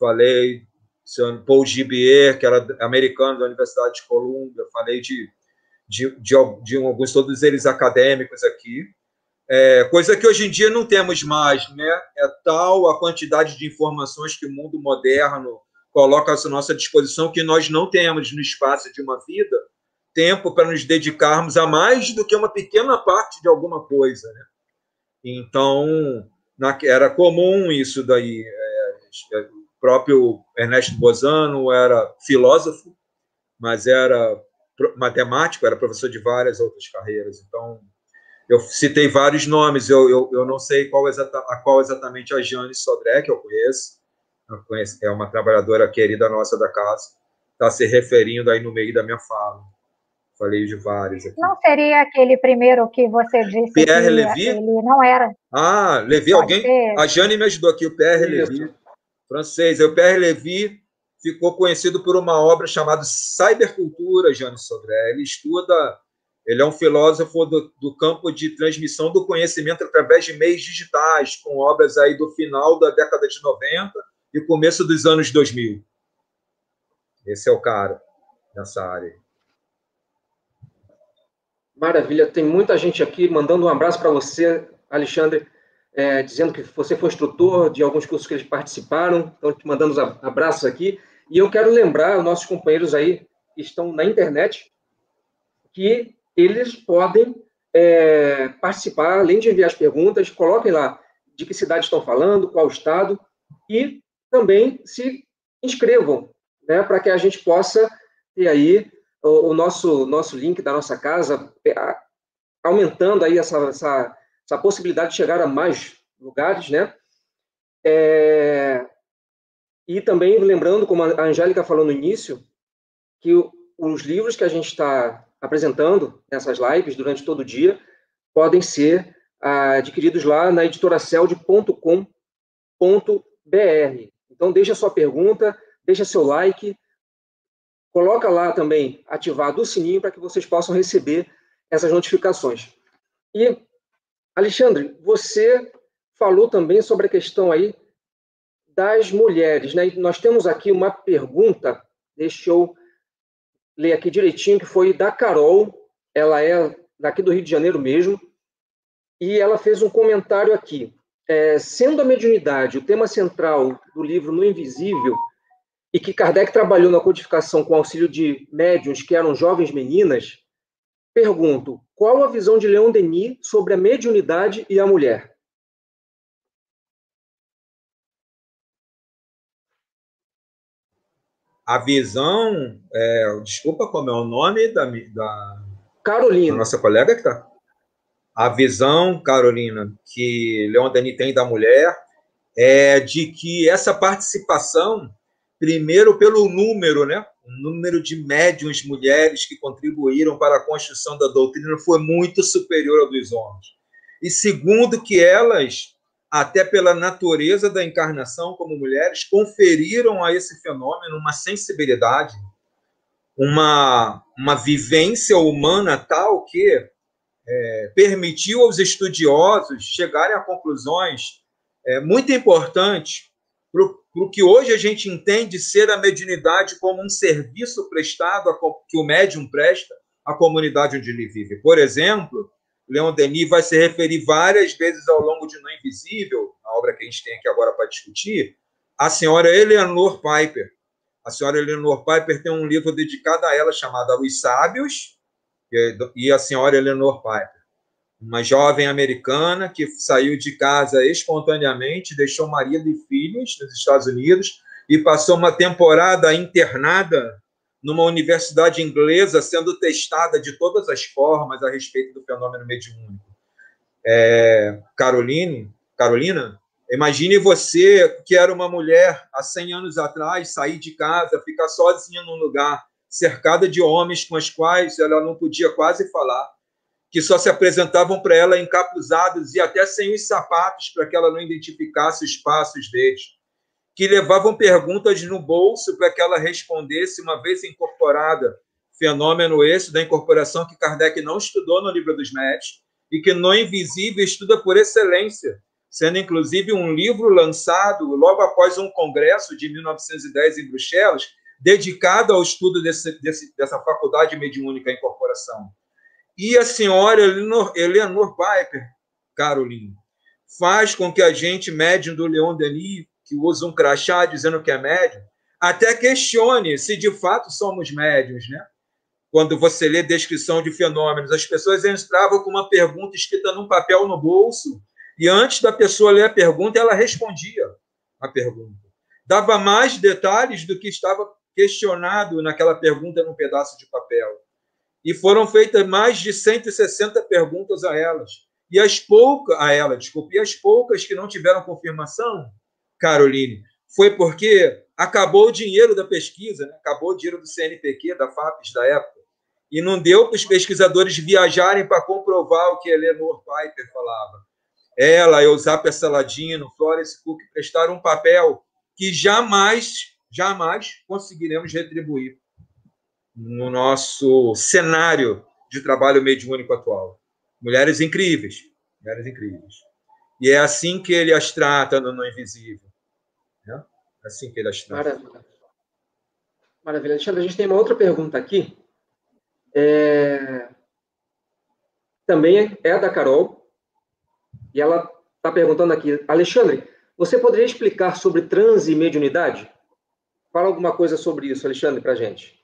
falei de Sir Paul Gibier, que era americano da Universidade de Columbia, falei de alguns, todos eles acadêmicos aqui. Coisa que hoje em dia não temos mais, né? É tal a quantidade de informações que o mundo moderno coloca à nossa disposição que nós não temos no espaço de uma vida tempo para nos dedicarmos a mais do que uma pequena parte de alguma coisa, né? Então, era comum isso daí. O próprio Ernesto Bozano era filósofo, mas era matemático, era professor de várias outras carreiras. Então, eu citei vários nomes, eu não sei qual exatamente a Jane Sodré, que eu conheço, é uma trabalhadora querida nossa da casa, está se referindo aí no meio da minha fala. Falei de vários aqui. Não seria aquele primeiro que você disse Pierre que Lévy? ele não era? Ah, Lévy, Pode alguém? ser. A Jane me ajudou aqui, o Pierre Lévy, francês. O Pierre Lévy ficou conhecido por uma obra chamada Cybercultura, Jane Sodré. Ele é um filósofo do campo de transmissão do conhecimento através de meios digitais, com obras aí do final da década de 90 e começo dos anos 2000. Esse é o cara nessa área. Maravilha, tem muita gente aqui mandando um abraço para você, Alexandre, dizendo que você foi instrutor de alguns cursos que eles participaram, estão te mandando os abraços aqui. E eu quero lembrar aos nossos companheiros aí que estão na internet que eles podem participar, além de enviar as perguntas, coloquem lá de que cidade estão falando, qual estado, e também se inscrevam, né, para que a gente possa ter aí o nosso link da nossa casa, aumentando aí essa possibilidade de chegar a mais lugares, né? E também lembrando, como a Angélica falou no início, que os livros que a gente está apresentando nessas lives durante todo o dia podem ser adquiridos lá na editoracelde.com.br. Então, deixa a sua pergunta, deixa seu like, coloca lá também ativado o sininho para que vocês possam receber essas notificações. E, Alexandre, você falou também sobre a questão aí das mulheres, né? E nós temos aqui uma pergunta, deixa eu ler aqui direitinho, que foi da Carol, ela é daqui do Rio de Janeiro mesmo, e ela fez um comentário aqui. Sendo a mediunidade o tema central do livro No Invisível, e que Kardec trabalhou na codificação com auxílio de médiuns que eram jovens meninas, pergunto, qual a visão de Leon Denis sobre a mediunidade e a mulher? A visão, desculpa, como é o nome da Carolina. nossa colega que está? A visão, Carolina, que Leon Denis tem da mulher é de que essa participação, primeiro pelo número, né? O número de médiuns mulheres que contribuíram para a construção da doutrina foi muito superior ao dos homens. E segundo, que elas, até pela natureza da encarnação como mulheres, conferiram a esse fenômeno uma sensibilidade, uma vivência humana tal que permitiu aos estudiosos chegarem a conclusões muito importantes para o que hoje a gente entende ser a mediunidade como um serviço prestado que o médium presta à comunidade onde ele vive. Por exemplo, Leon Denis vai se referir várias vezes ao longo de No Invisível, a obra que a gente tem aqui agora para discutir, a senhora Eleanor Piper. A senhora Eleanor Piper tem um livro dedicado a ela chamado Os Sábios, e a senhora Eleanor Piper, uma jovem americana que saiu de casa espontaneamente, deixou marido e filhos nos Estados Unidos e passou uma temporada internada numa universidade inglesa, sendo testada de todas as formas a respeito do fenômeno mediúnico. Carolina, imagine você que era uma mulher há 100 anos atrás, sair de casa, ficar sozinha num lugar, cercada de homens com os quais ela não podia quase falar, que só se apresentavam para ela encapuzados e até sem os sapatos para que ela não identificasse os passos deles, que levavam perguntas no bolso para que ela respondesse uma vez incorporada. Fenômeno esse da incorporação que Kardec não estudou no Livro dos Médiuns e que No Invisível estuda por excelência, sendo inclusive um livro lançado logo após um congresso de 1910 em Bruxelas, dedicado ao estudo dessa faculdade mediúnica e incorporação. E a senhora Eleanor Piper, Carolina, faz com que a gente, médium do Leon Denis, que usa um crachá dizendo que é médium, até questione se de fato somos médiuns, né? Quando você lê descrição de fenômenos, as pessoas entravam com uma pergunta escrita num papel no bolso, e antes da pessoa ler a pergunta, ela respondia a pergunta. dava mais detalhes do que estava questionado naquela pergunta num pedaço de papel. E foram feitas mais de 160 perguntas a elas. E as poucas que não tiveram confirmação, Caroline, foi porque acabou o dinheiro da pesquisa, né? Acabou o dinheiro do CNPq, da FAPES da época, e não deu para os pesquisadores viajarem para comprovar o que Eleanor Piper falava. Ela, Eusapia Saladino, Florence Cook prestaram um papel que jamais conseguiremos retribuir no nosso cenário de trabalho mediúnico atual. Mulheres incríveis. E é assim que ele as trata no Invisível. Né? É assim que ele as trata. Maravilha. Alexandre, a gente tem uma outra pergunta aqui. Também é da Carol. E ela está perguntando aqui, Alexandre, você poderia explicar sobre transe e mediunidade? Fala alguma coisa sobre isso, Alexandre, para a gente.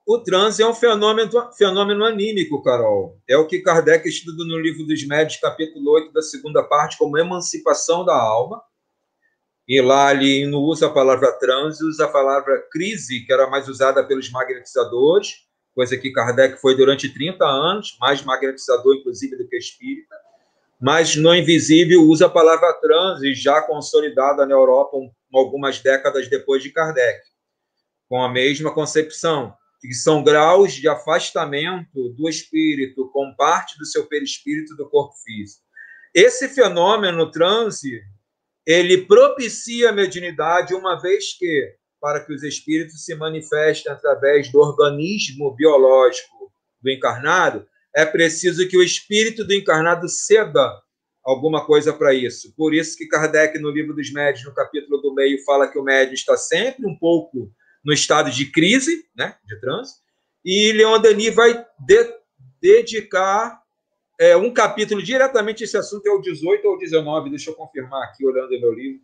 O transe é um fenômeno anímico, Carol. É o que Kardec estuda no Livro dos Médiuns, capítulo 8, da segunda parte, como emancipação da alma. E lá ele não usa a palavra transe, usa a palavra crise, que era mais usada pelos magnetizadores, coisa que Kardec foi durante 30 anos, mais magnetizador, inclusive, do que espírita. Mas no Invisível usa a palavra transe, já consolidada na Europa algumas décadas depois de Kardec, com a mesma concepção, que são graus de afastamento do espírito com parte do seu perispírito do corpo físico. Esse fenômeno transe, ele propicia a mediunidade, uma vez que, para que os espíritos se manifestem através do organismo biológico do encarnado, é preciso que o espírito do encarnado ceda alguma coisa para isso. Por isso que Kardec, no Livro dos Médiuns, no capítulo do meio, fala que o médium está sempre um pouco no estado de crise, né, de transe, e Leon Denis vai dedicar um capítulo diretamente a esse assunto, é o 18 ou 19, deixa eu confirmar aqui, olhando em meu livro.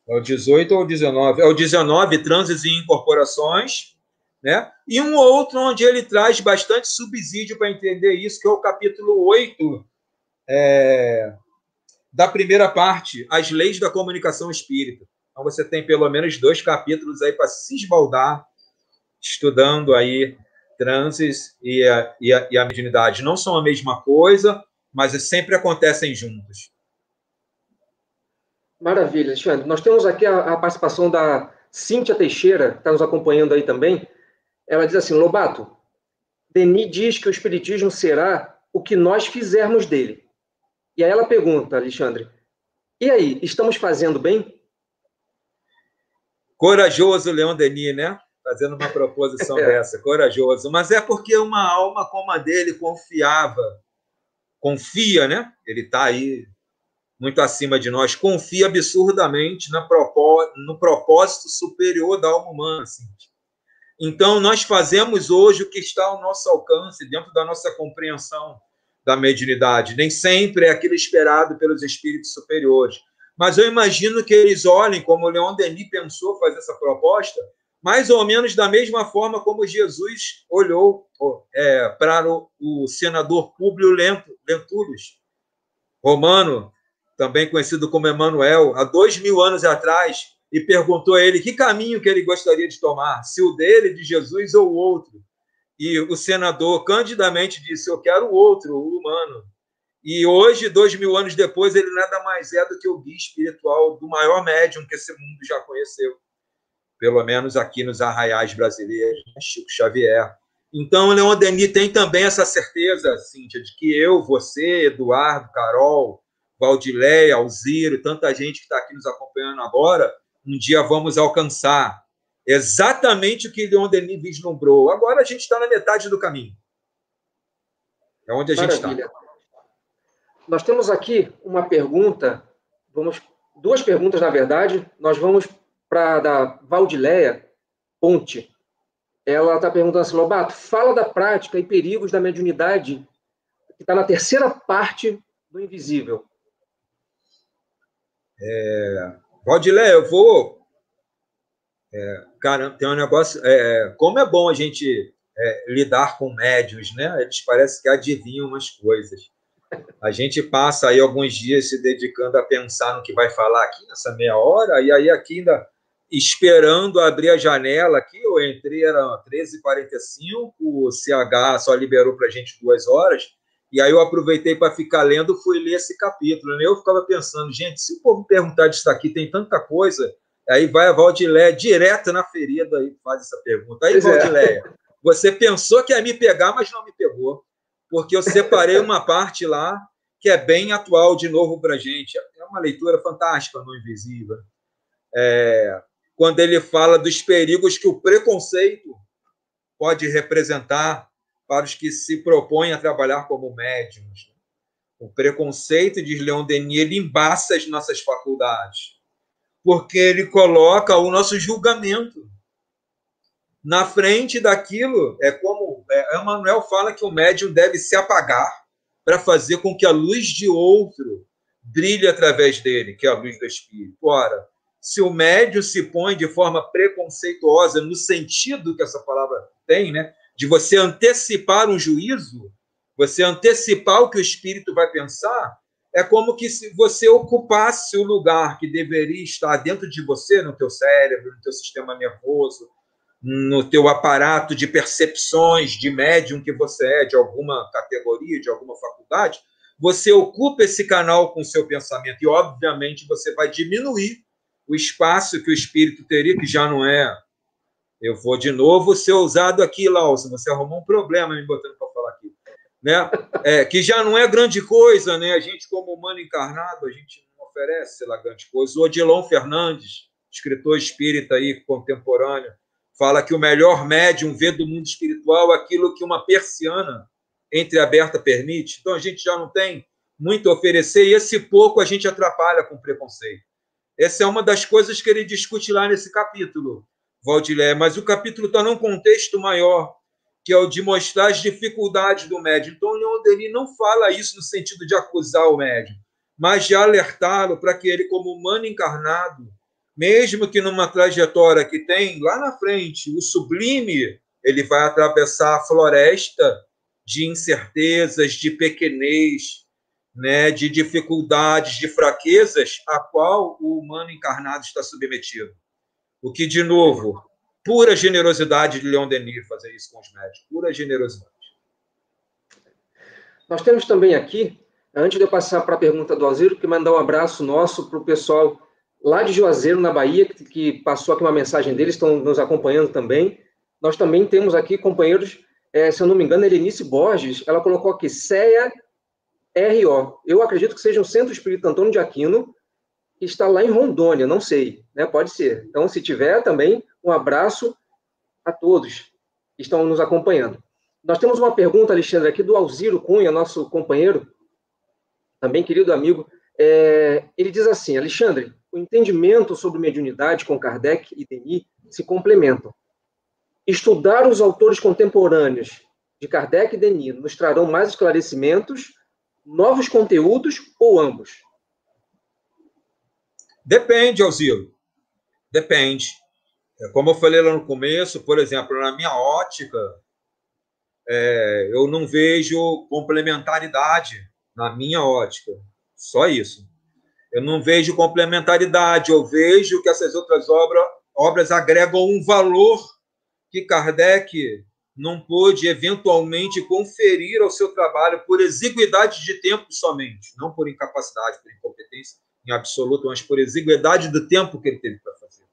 É o 18 ou 19? É o 19, Transes e Incorporações, né? E um outro onde ele traz bastante subsídio para entender isso, que é o capítulo 8 da primeira parte, As Leis da Comunicação Espírita. Então você tem pelo menos 2 capítulos aí para se esbaldar, estudando aí transes e a mediunidade. Não são a mesma coisa, mas sempre acontecem juntos. Maravilha, Alexandre. Nós temos aqui a participação da Cíntia Teixeira, que está nos acompanhando aí também. Ela diz assim, Lobato, Denis diz que o Espiritismo será o que nós fizermos dele. E aí ela pergunta, Alexandre, e aí, estamos fazendo bem? Corajoso, Leon Denis, né? Fazendo uma proposição dessa, corajoso. Mas é porque uma alma como a dele confia, né? Ele está aí muito acima de nós, confia absurdamente no propósito superior da alma humana. Assim. Então, nós fazemos hoje o que está ao nosso alcance, dentro da nossa compreensão da mediunidade. Nem sempre é aquilo esperado pelos espíritos superiores. Mas eu imagino que eles olhem, como o Leon Denis pensou fazer essa proposta, mais ou menos da mesma forma como Jesus olhou para o senador Públio Lentulus, romano, também conhecido como Emanuel, há 2000 anos atrás, e perguntou a ele que caminho que ele gostaria de tomar, se o dele, de Jesus, ou o outro. E o senador candidamente disse, eu quero o outro, o humano. E hoje, 2000 anos depois, ele nada mais é do que o guia espiritual do maior médium que esse mundo já conheceu. Pelo menos aqui nos arraiais brasileiros, Chico Xavier. Então, o Leon Denis tem também essa certeza, Cíntia, de que eu, você, Eduardo, Carol, Valdileia, Alziro, tanta gente que está aqui nos acompanhando agora, um dia vamos alcançar exatamente o que Leon Denis vislumbrou. Agora a gente está na metade do caminho. É onde a gente está. Nós temos aqui uma pergunta, 2 perguntas, na verdade. Nós vamos para a da Valdileia Ponte. Ela está perguntando assim, Lobato, fala da prática e perigos da mediunidade, que está na 3ª parte do Invisível. Valdileia, eu vou... Cara, tem um negócio... como é bom a gente lidar com médiuns, né? Eles parecem que adivinham umas coisas. A gente passa aí alguns dias se dedicando a pensar no que vai falar aqui nessa meia hora, e aí aqui ainda esperando abrir a janela aqui, eu entrei, era 13h45, o CH só liberou para a gente 2 horas, e aí eu aproveitei para ficar lendo, fui ler esse capítulo, né? Eu ficava pensando, gente, se o povo perguntar disso aqui, tem tanta coisa, aí vai a Valdileia direto na ferida e faz essa pergunta. Aí, Valdileia, você pensou que ia me pegar, mas não me pegou, porque eu separei uma parte lá que é bem atual de novo para a gente. É uma leitura fantástica no Invisível. Quando ele fala dos perigos que o preconceito pode representar para os que se propõem a trabalhar como médiums. O preconceito, diz Leon Denis, ele embaça as nossas faculdades, porque ele coloca o nosso julgamento na frente daquilo. É como Emmanuel fala que o médium deve se apagar para fazer com que a luz de outro brilhe através dele, que é a luz do Espírito. Ora, se o médium se põe de forma preconceituosa, no sentido que essa palavra tem, né, de você antecipar um juízo, você antecipar o que o Espírito vai pensar, é como que se você ocupasse o lugar que deveria estar dentro de você, no teu cérebro, no teu sistema nervoso, no teu aparato de percepções de médium que você é, de alguma categoria, de alguma faculdade, você ocupa esse canal com o seu pensamento e, obviamente, você vai diminuir o espaço que o espírito teria, que já não é... Eu vou de novo ser usado aqui, Lausa, você arrumou um problema me botando para falar aqui. Né? Que já não é grande coisa, né? A gente, como humano encarnado, a gente não oferece, sei lá, grande coisa. O Odilon Fernandes, escritor espírita aí, contemporâneo, fala que o melhor médium vê do mundo espiritual aquilo que uma persiana entreaberta permite. Então, a gente já não tem muito a oferecer e esse pouco a gente atrapalha com preconceito. Essa é uma das coisas que ele discute lá nesse capítulo, Valdileia, mas o capítulo está num contexto maior, que é o de mostrar as dificuldades do médium. Então, o Leon Denis não fala isso no sentido de acusar o médium, mas de alertá-lo para que ele, como humano encarnado, mesmo que numa trajetória que tem lá na frente o sublime, ele vai atravessar a floresta de incertezas, de pequenez, né, de dificuldades, de fraquezas, a qual o humano encarnado está submetido. O que, de novo, pura generosidade de Leon Denis fazer isso com os médicos, pura generosidade. Nós temos também aqui, antes de eu passar para a pergunta do Alziro, que mandar um abraço nosso para o pessoal lá de Juazeiro, na Bahia, que passou aqui uma mensagem deles, estão nos acompanhando também. Nós também temos aqui companheiros, se eu não me engano, Helenice Borges, ela colocou aqui, CEA RO. Eu acredito que seja o Centro Espírita Antônio de Aquino, que está lá em Rondônia, não sei, né? Pode ser. Então, se tiver também, um abraço a todos que estão nos acompanhando. Nós temos uma pergunta, Alexandre, aqui do Alziro Cunha, nosso companheiro, também querido amigo. Ele diz assim, Alexandre, o entendimento sobre mediunidade com Kardec e Denis se complementam. Estudar os autores contemporâneos de Kardec e Denis nos trarão mais esclarecimentos, novos conteúdos ou ambos? Depende, Alziro. Depende. Como eu falei lá no começo, por exemplo, na minha ótica, eu não vejo complementaridade na minha ótica. Só isso. Eu não vejo complementaridade. Eu vejo que essas outras obras agregam um valor que Kardec não pôde eventualmente conferir ao seu trabalho por exiguidade de tempo somente, não por incapacidade, por incompetência em absoluto, mas por exiguidade do tempo que ele teve para fazer.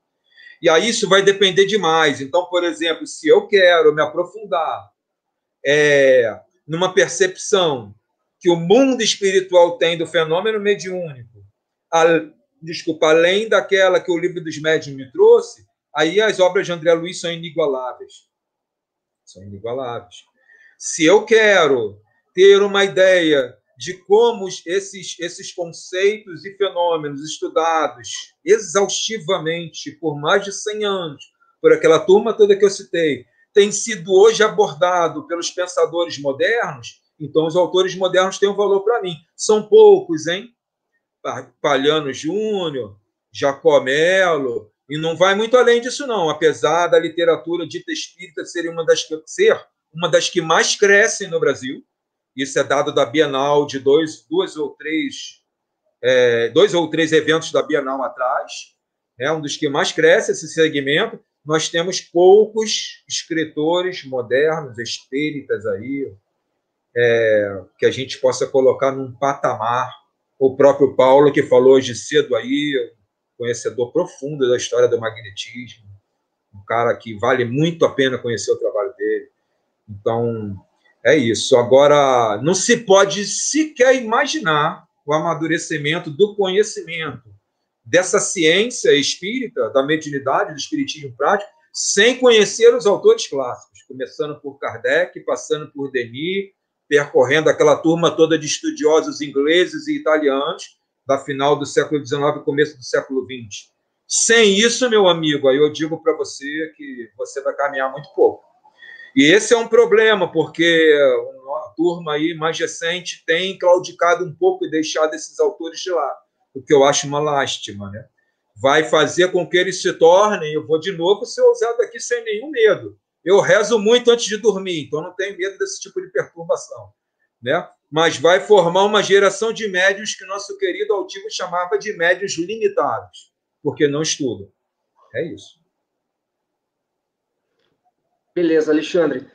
E aí isso vai depender demais. Então, por exemplo, se eu quero me aprofundar numa percepção que o mundo espiritual tem do fenômeno mediúnico, além daquela que o Livro dos Médiuns me trouxe, aí as obras de André Luiz são inigualáveis. São inigualáveis. Se eu quero ter uma ideia de como esses conceitos e fenômenos estudados exaustivamente por mais de 100 anos, por aquela turma toda que eu citei, têm sido hoje abordado pelos pensadores modernos, então os autores modernos têm um valor para mim. São poucos, hein? Palhano Júnior, Jacomelo, e não vai muito além disso, não, apesar da literatura dita espírita ser uma das que mais crescem no Brasil, Isso é dado da Bienal de dois ou três eventos da Bienal atrás. É um dos que mais cresce esse segmento. Nós temos poucos escritores modernos, espíritas aí, que a gente possa colocar num patamar. O próprio Paulo, que falou hoje cedo aí, conhecedor profundo da história do magnetismo, um cara que vale muito a pena conhecer o trabalho dele. Então, é isso. Agora, não se pode sequer imaginar o amadurecimento do conhecimento dessa ciência espírita, da mediunidade, do espiritismo prático, sem conhecer os autores clássicos, começando por Kardec, passando por Denis, percorrendo aquela turma toda de estudiosos ingleses e italianos, da final do século XIX e começo do século XX. Sem isso, meu amigo, aí eu digo para você que você vai caminhar muito pouco. E esse é um problema, porque a turma aí mais recente tem claudicado um pouco e deixado esses autores de lado, o que eu acho uma lástima, né? Vai fazer com que eles se tornem, eu vou de novo ser ousado aqui sem nenhum medo. Eu rezo muito antes de dormir, então não tenho medo desse tipo de perturbação, né? Mas vai formar uma geração de médiuns que nosso querido Altivo chamava de médiuns limitados, porque não estudam. É isso. Beleza, Alexandre.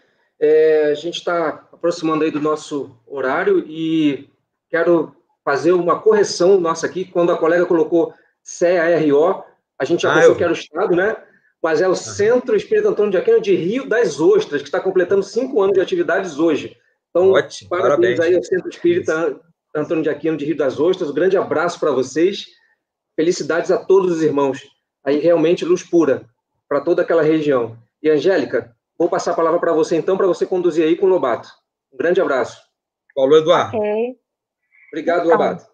A gente está aproximando aí do nosso horário e quero fazer uma correção nossa aqui. Quando a colega colocou CARO, a gente já pensou que era o Estado, né? Mas é o Centro Espírita Antônio de Aquino de Rio das Ostras, que está completando 5 anos de atividades hoje. Então, ótimo, parabéns aí ao Centro Espírita Antônio de Aquino de Rio das Ostras. Um grande abraço para vocês. Felicidades a todos os irmãos. Aí realmente luz pura para toda aquela região. E, Angélica, vou passar a palavra para você, então, para você conduzir aí com o Lobato. Um grande abraço. Paulo Eduardo. Ok. Obrigado, então, Lobato.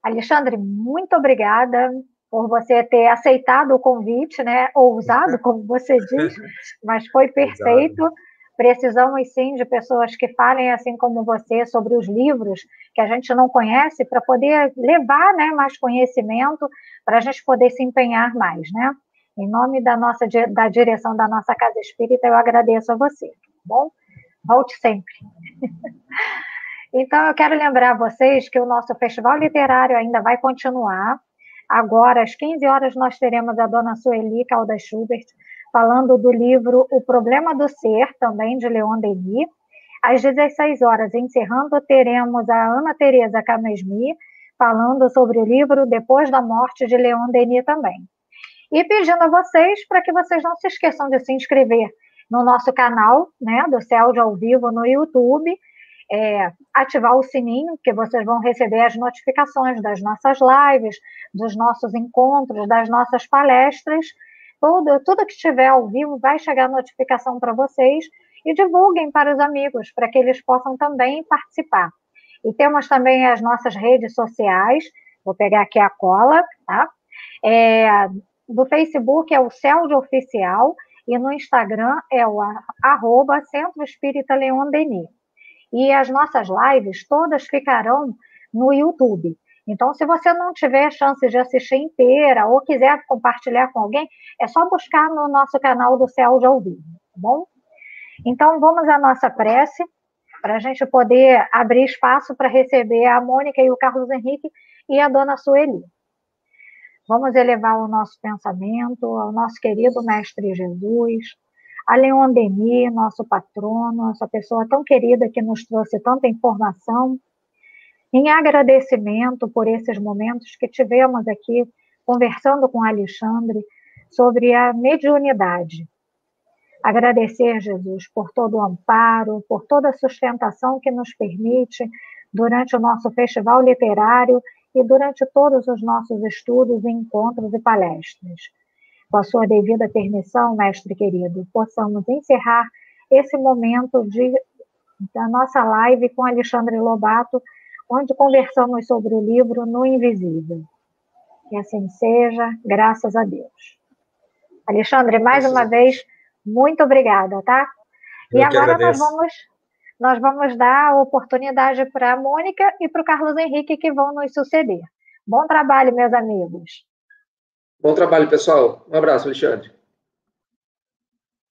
Alexandre, muito obrigada por você ter aceitado o convite, né? Ousado, como você diz, mas foi perfeito. Precisamos, sim, de pessoas que falem, assim como você, sobre os livros que a gente não conhece, para poder levar, né, mais conhecimento, para a gente poder se empenhar mais, né? Em nome da direção da nossa Casa Espírita, eu agradeço a você, tá bom? Volte sempre. Então, eu quero lembrar a vocês que o nosso Festival Literário ainda vai continuar. Agora, às 15 horas, nós teremos a dona Sueli Caldas Schubert falando do livro O Problema do Ser, também de Leon Denis. Às 16 horas, encerrando, teremos a Ana Teresa Camesmi falando sobre o livro Depois da Morte, de Leon Denis também. E pedindo a vocês para que vocês não se esqueçam de se inscrever no nosso canal, né, do Céu de Ao Vivo no YouTube, ativar o sininho, que vocês vão receber as notificações das nossas lives, dos nossos encontros, das nossas palestras. Tudo que estiver ao vivo vai chegar notificação para vocês, e divulguem para os amigos, para que eles possam também participar. E temos também as nossas redes sociais, vou pegar aqui a cola, tá? Do Facebook é o CELD Oficial, e no Instagram é o @Centro Espírita Leon Denis. E as nossas lives todas ficarão no YouTube. Então, se você não tiver chance de assistir inteira ou quiser compartilhar com alguém, é só buscar no nosso canal do Céu de Ao Vivo, tá bom? Então, vamos à nossa prece, para a gente poder abrir espaço para receber a Mônica e o Carlos Henrique e a dona Sueli. Vamos elevar o nosso pensamento ao nosso querido Mestre Jesus, a Leon Denis, nosso patrono, essa pessoa tão querida que nos trouxe tanta informação, em agradecimento por esses momentos que tivemos aqui conversando com Alexandre sobre a mediunidade. Agradecer, Jesus, por todo o amparo, por toda a sustentação que nos permite durante o nosso festival literário e durante todos os nossos estudos, encontros e palestras. Com a sua devida permissão, mestre querido, possamos encerrar esse momento da nossa live com Alexandre Lobato, onde conversamos sobre o livro No Invisível. Que assim seja, graças a Deus. Alexandre, mais uma vez, muito obrigada, tá? E agora nós vamos dar a oportunidade para a Mônica e para o Carlos Henrique, que vão nos suceder. Bom trabalho, meus amigos. Bom trabalho, pessoal. Um abraço, Alexandre.